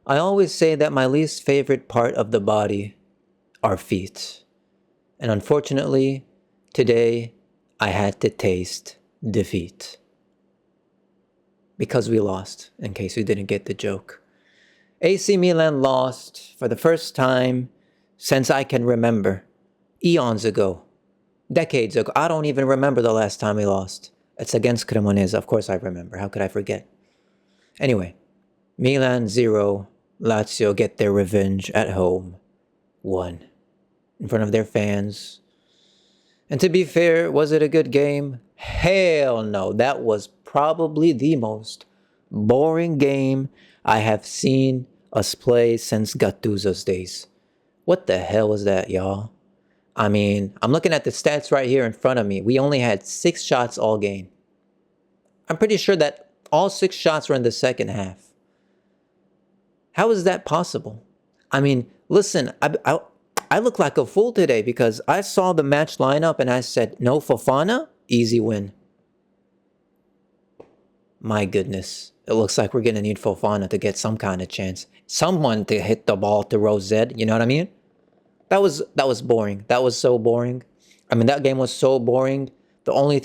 I always say that my least favorite part of the body are feet. And unfortunately, today I had to taste defeat. Because we lost, in case you didn't get the joke. AC Milan lost for the first time since I can remember. Eons ago. Decades ago. I don't even remember the last time we lost. It's against Cremonese. Of course I remember. How could I forget? Anyway, Milan 0, Lazio get their revenge at home 1 in front of their fans. And to be fair, was it a good game? Hell no. That was probably the most boring game I have seen us play since Gattuso's days. What the hell was that, y'all? I mean, I'm looking at the stats right here in front of me. We only had 6 shots all game. I'm pretty sure that all 6 shots were in the second half. How is that possible? I mean, listen, I look like a fool today because I saw the match lineup and I said, no Fofana, easy win. My goodness. It looks like we're going to need Fofana to get some kind of chance. Someone to hit the ball to Rosette, you know what I mean? That was boring. That was so boring. I mean, that game was so boring. The only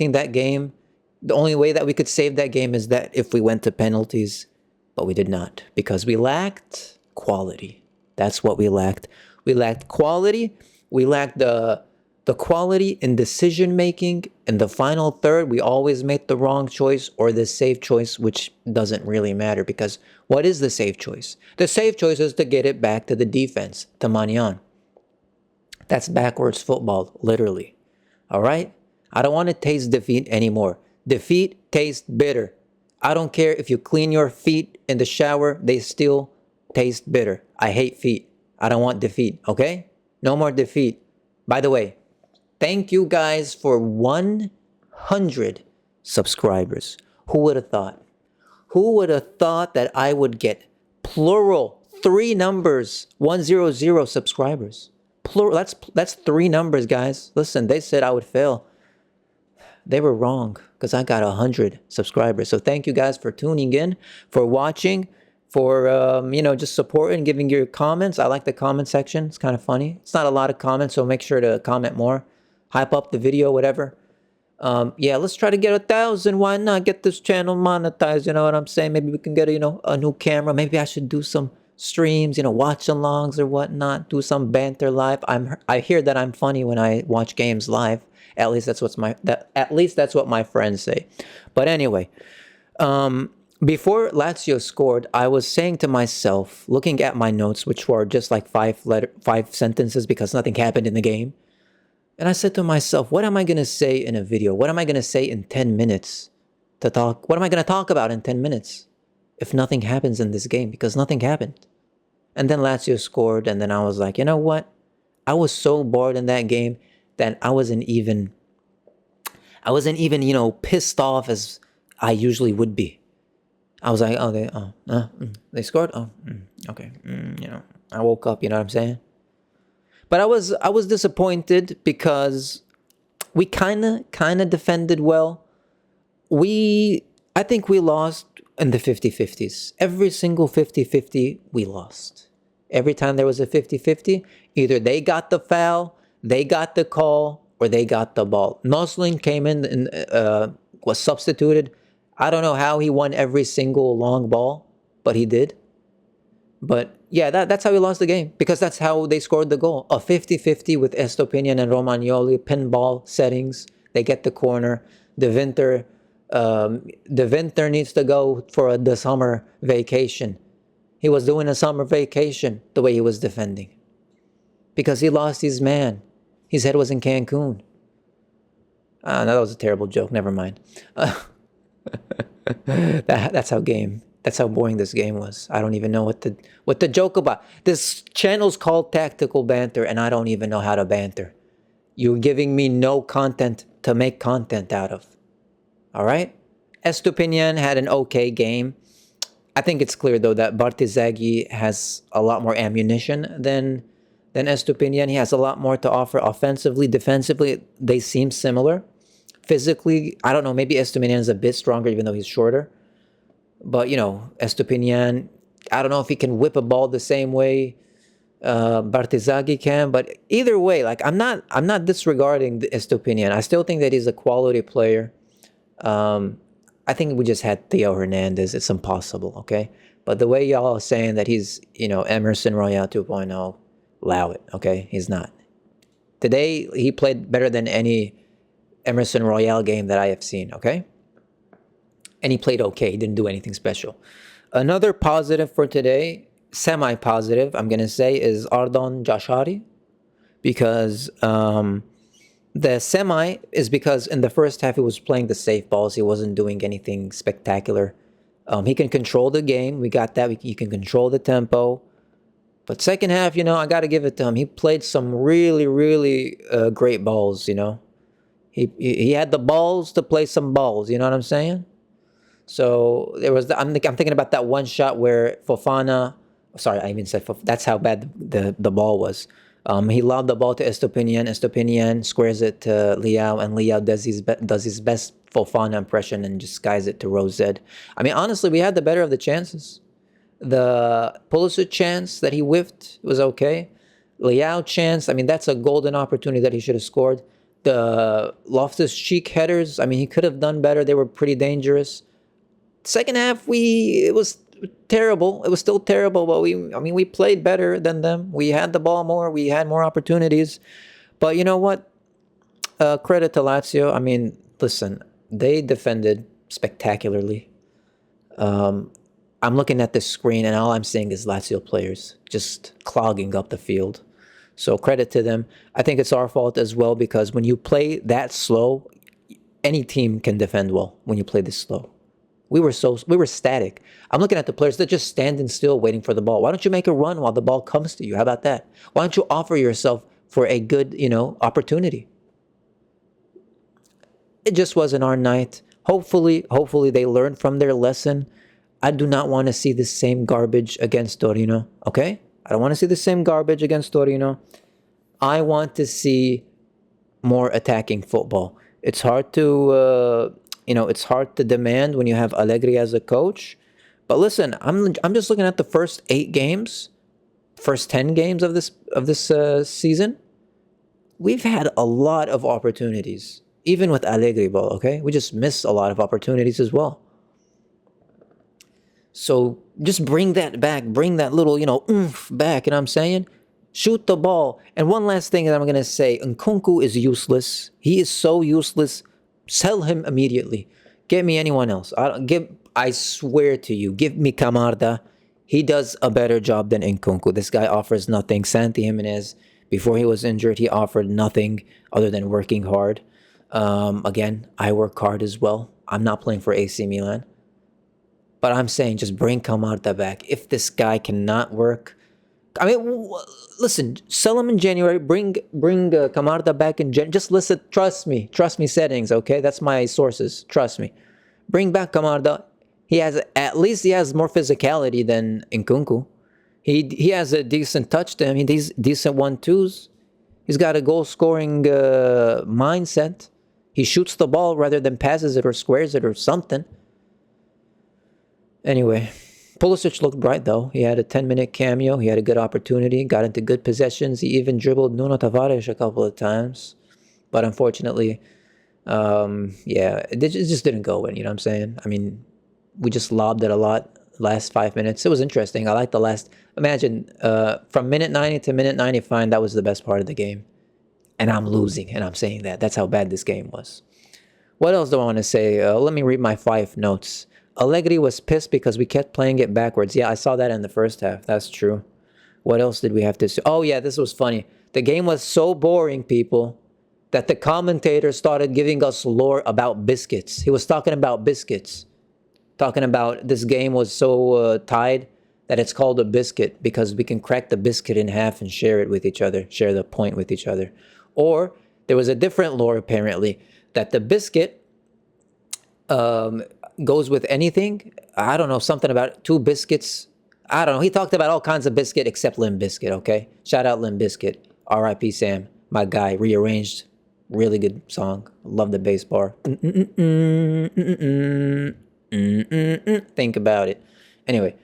way that we could save that game is that if we went to penalties, but we did not because we lacked quality. That's what we lacked. We lacked quality. We lacked the quality in decision making. In the final third, we always made the wrong choice or the safe choice, which doesn't really matter because what is the safe choice? The safe choice is to get it back to the defense, to Magnan. That's backwards football, literally. All right? I don't want to taste defeat anymore. Defeat tastes bitter. I don't care if you clean your feet in the shower, they still taste bitter. I hate feet. I don't want defeat, okay? No more defeat. By the way, thank you guys for 100 subscribers. Who would have thought? Who would have thought that I would get plural 3 numbers, 100 subscribers? Plural, that's 3 numbers, guys. Listen, they said I would fail. They were wrong because I got 100 subscribers. So thank you guys for tuning in, for watching, for just supporting, giving your comments. I like the comment section. It's kind of funny. It's not a lot of comments, so make sure to comment more. Hype up the video, whatever. Yeah, let's try to get 1,000. Why not get this channel monetized? You know what I'm saying? Maybe we can get a new camera. Maybe I should do some streams, watch-alongs or whatnot. Do some banter live. I hear that I'm funny when I watch games live. At least that's what my friends say. But anyway, before Lazio scored, I was saying to myself, looking at my notes, which were just like 5 sentences because nothing happened in the game. And I said to myself, what am I going to say in a video? What am I going to say in 10 minutes to talk? What am I going to talk about in 10 minutes if nothing happens in this game? Because nothing happened. And then Lazio scored, and then I was like, you know what? I was so bored in that game that I wasn't even, pissed off as I usually would be. I was like, they scored? Okay. I woke up, you know what I'm saying? But I was disappointed because we kind of defended well. I think we lost in the 50-50s. Every single 50-50 we lost. Every time there was a 50-50, either they got the foul, they got the call, or they got the ball. Noslin came in and was substituted. I don't know how he won every single long ball, but he did. But yeah, that's how we lost the game because that's how they scored the goal. A 50-50 with Estopinian and Romagnoli, pinball settings. They get the corner. The Winter needs to go for the summer vacation. He was doing a summer vacation the way he was defending. Because he lost his man. His head was in Cancun. No, that was a terrible joke. Never mind. That's how boring this game was. I don't even know what to joke about. This channel's called Tactical Banter, and I don't even know how to banter. You're giving me no content to make content out of. All right? Estupinian had an okay game. I think it's clear, though, that Bartizaghi has a lot more ammunition than Estupinian. He has a lot more to offer offensively, defensively. They seem similar. Physically, I don't know, maybe Estupinian is a bit stronger even though he's shorter. But, Estupinian, I don't know if he can whip a ball the same way Bartizagi can, but either way, like I'm not disregarding the Estopinian. I still think that he's a quality player. Um, I think we just had Theo Hernandez. It's impossible, okay? But the way y'all are saying that he's, Emerson Royale 2.0, allow it, okay? He's not. Today, he played better than any Emerson Royale game that I have seen, okay? And he played okay. He didn't do anything special. Another positive for today, semi-positive, I'm going to say, is Ardon Jashari because the semi is because in the first half he was playing the safe balls. He wasn't doing anything spectacular. He can control the game. We got that. He can control the tempo. But second half, I got to give it to him. He played some really, really great balls. He had the balls to play some balls. You know what I'm saying? So there was. I'm thinking about that one shot where Fofana. Sorry, I even said that's how bad the ball was. He lobbed the ball to Estopinian. Estopinian squares it to Liao, and Liao does his best Fofana impression and just skies it to Rosed. I mean, honestly, we had the better of the chances. The Pulisic chance that he whiffed was okay. Liao chance, I mean, that's a golden opportunity that he should have scored. The Loftus-Cheek headers, I mean, he could have done better. They were pretty dangerous. Second half, it was terrible. It was still terrible, but we played better than them. We had the ball more. We had more opportunities. But you know what? Credit to Lazio. I mean, listen, they defended spectacularly. I'm looking at the screen, and all I'm seeing is Lazio players just clogging up the field. So credit to them. I think it's our fault as well because when you play that slow, any team can defend well when you play this slow. We were static. I'm looking at the players that just standing still waiting for the ball. Why don't you make a run while the ball comes to you? How about that? Why don't you offer yourself for a good, opportunity? It just wasn't our night. Hopefully they learned from their lesson. I do not want to see the same garbage against Torino, okay? I don't want to see the same garbage against Torino. I want to see more attacking football. It's hard to it's hard to demand when you have Allegri as a coach. But listen, I'm just looking at the first 8 games, first 10 games of this season. We've had a lot of opportunities, even with Allegri ball. Okay, we just miss a lot of opportunities as well. So just bring that back, bring that little oomph back. You know what I'm saying? Shoot the ball. And one last thing that I'm gonna say: Nkunku is useless. He is so useless. Sell him immediately. Get me anyone else. I swear to you, give me Camarda. He does a better job than Nkunku. This guy offers nothing. Santi Jimenez, before he was injured, he offered nothing other than working hard. Again, I work hard as well. I'm not playing for AC Milan. But I'm saying just bring Camarda back. If this guy cannot work, I mean, listen, sell him in January. Bring Camarda back in January. Just listen. Trust me. Settings. Okay, that's my sources. Trust me. Bring back Camarda. At least he has more physicality than Nkunku. He has a decent touch to him. He has decent 1-2s. He's got a goal scoring mindset. He shoots the ball rather than passes it or squares it or something. Anyway, Pulisic looked bright though. He had a 10-minute cameo. He had a good opportunity. Got into good possessions. He even dribbled Nuno Tavares a couple of times. But unfortunately, it just didn't go in. You know what I'm saying? I mean, we just lobbed it a lot last 5 minutes. It was interesting. I like the last. Imagine from minute 90 to minute 95, that was the best part of the game. And I'm losing, and I'm saying that. That's how bad this game was. What else do I want to say? Let me read my 5 notes. Allegri was pissed because we kept playing it backwards. Yeah, I saw that in the first half. That's true. What else did we have to say? Oh, yeah, this was funny. The game was so boring, people, that the commentator started giving us lore about biscuits. He was talking about biscuits. Talking about this game was so tied that it's called a biscuit because we can crack the biscuit in half and share it with each other, share the point with each other. Or there was a different lore, apparently, that the biscuit goes with anything. I don't know, something about 2 biscuits. I don't know. He talked about all kinds of biscuit except Limp Bizkit, okay? Shout out Limp Bizkit. R.I.P. Sam, my guy. Rearranged. Really good song. Love the bass bar. Think about it. Anyway,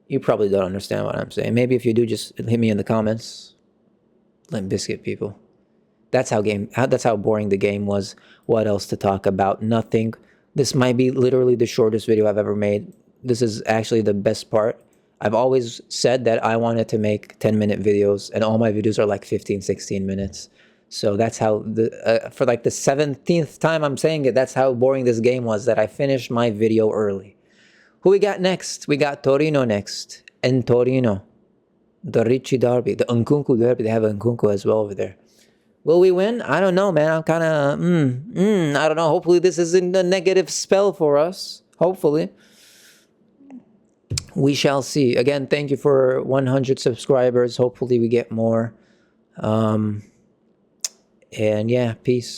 You probably don't understand what I'm saying. Maybe if you do, just hit me in the comments. Limp Biscuit people. That's how boring the game was. What else to talk about? Nothing. This might be literally the shortest video I've ever made. This is actually the best part. I've always said that I wanted to make 10-minute videos, and all my videos are like 15, 16 minutes. So that's how, for like the 17th time I'm saying it, that's how boring this game was, that I finished my video early. Who we got next? We got Torino next. And Torino. The Ricci Derby. The Nkunku Derby. They have Nkunku as well over there. Will we win? I don't know, man. I'm kind of, I don't know. Hopefully this isn't a negative spell for us. Hopefully. We shall see. Again, thank you for 100 subscribers. Hopefully we get more. And yeah, peace.